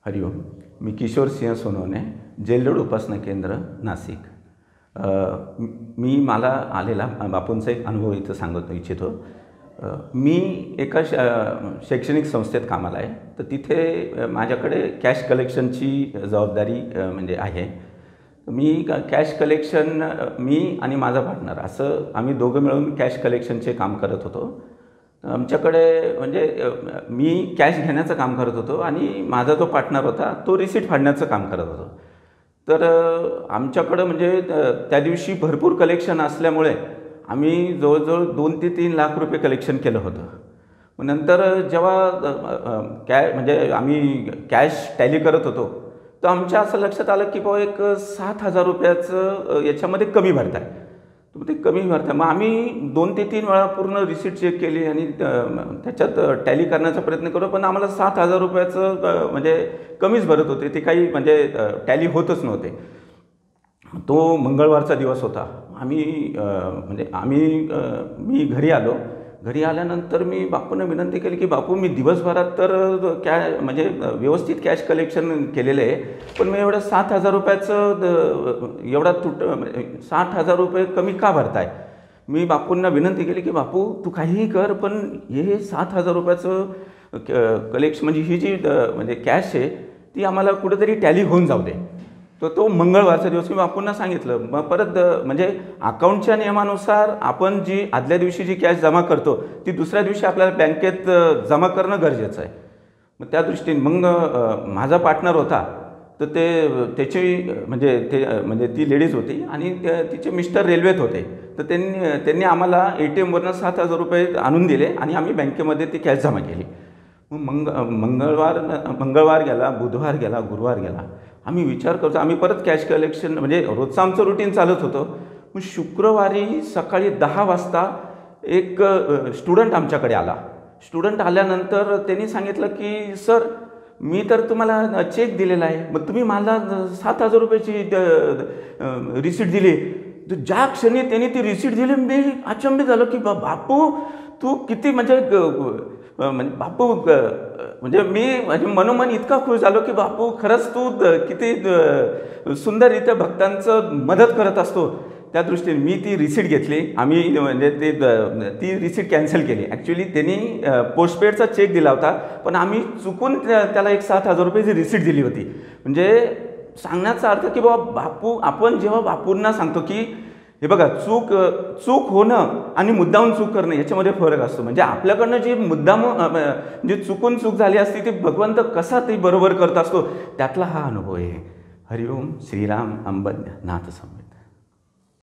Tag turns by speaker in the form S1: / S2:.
S1: हरिओम. मी Kishore Singh Sonawane, Jail Road उपासना केंद्र, नाशिक. मी मला आलेला बापूंचा एक अनुभव इथं सांगू इच्छितो. मी एका शैक्षणिक संस्थेत कामाला आहे. तर तिथे माझ्याकडे कॅश कलेक्शनची जबाबदारी म्हणजे आहे. मी कॅश कलेक्शन मी आणि माझा पार्टनर असं आम्ही दोघं मिळून कॅश कलेक्शनचे काम करत होतो. आमच्याकडे म्हणजे मी कॅश घेण्याचं काम करत होतो आणि माझा जो पार्टनर होता तो रिसीट फाडण्याचं काम करत होतो. तर आमच्याकडं म्हणजे त्या दिवशी भरपूर कलेक्शन असल्यामुळे आम्ही जवळजवळ 2 ते 3 लाख रुपये कलेक्शन केलं होतं. मग नंतर जेव्हा म्हणजे आम्ही कॅश टॅली करत होतो तर आमच्या असं लक्षात आलं की बाबा एक 7,000 रुपयाचं याच्यामध्ये कमी भरत आहे. ते कमी भरतं. मग आम्ही 2 ते 3 वेळा पूर्ण रिसीट चेक केली आणि त्याच्यात टॅली करण्याचा प्रयत्न करू, पण आम्हाला 7,000 रुपयाचं म्हणजे कमीच भरत होते. ते काही म्हणजे टॅली होतच नव्हते. तो मंगळवारचा दिवस होता. मी घरी आलो. घरी आल्यानंतर मी बापूंना विनंती केली की बापू, मी दिवसभरात तर म्हणजे व्यवस्थित कॅश कलेक्शन केलेलं आहे, पण मी एवढं 7,000 रुपयाचं एवढा 60,000 रुपये कमी का भरताय? मी बापूंना विनंती केली की बापू, तू काहीही कर, पण हे 7,000 रुपयाचं कलेक्शन म्हणजे ही जी म्हणजे कॅश आहे ती आम्हाला कुठेतरी टॅली होऊन जाऊ दे. तो मंगळवारचा दिवस मी बापूंना सांगितलं. मग परत म्हणजे अकाउंटच्या नियमानुसार आपण जी आदल्या दिवशी जी कॅश जमा करतो ती दुसऱ्या दिवशी आपल्याला बँकेत जमा करणं गरजेचं आहे. मग त्या दृष्टीने मग माझा पार्टनर होता तर त्याची म्हणजे ती लेडीज होती आणि तिचे मिस्टर रेल्वेत होते. तर त्यांनी आम्हाला ATMवरनं 7,000 रुपये आणून दिले आणि आम्ही बँकेमध्ये ती कॅश जमा केली. मग मंगळवार गेला, बुधवार गेला, गुरुवार गेला. आम्ही विचार करतो, आम्ही परत कॅश कलेक्शन म्हणजे रोजचं आमचं रुटीन चालत होतं. मग शुक्रवारी सकाळी 10 वाजता एक स्टुडंट आमच्याकडे आला. स्टुडंट आल्यानंतर त्यांनी सांगितलं की सर, मी तर तुम्हाला चेक दिलेला आहे, मग तुम्ही मला 7,000 रुपयाची रिसीट दिली. तर ज्या क्षणी त्यांनी ती रिसीट दिली मी अचंबित झालो की बापू, तू किती म्हणजे बापू म्हणजे मी मनोमन इतका खुश झालो की बापू, खरंच तू किती सुंदररित्या भक्तांचं मदत करत असतो. त्या दृष्टीने मी ती रिसीट घेतली. आम्ही म्हणजे ती रिसीट कॅन्सल केली. ॲक्च्युली त्यांनी पोस्टपेडचा चेक दिला होता, पण आम्ही चुकून त्याला एक 7,000 रुपयाची रिसीट दिली होती. म्हणजे सांगण्याचा अर्थ की बाबा बापू, आपण जेव्हा बापूंना सांगतो की हे बघा, चूक होणं आणि मुद्दामून चूक करणं याच्यामध्ये फरक असतो. म्हणजे आपल्याकडनं जी जी चुकून चूक झाली असती ती भगवंत कसा ती बरोबर करत असतो, त्यातला हा अनुभव आहे. हरिओम. श्रीराम अंबज्ञ नाथ समवेत.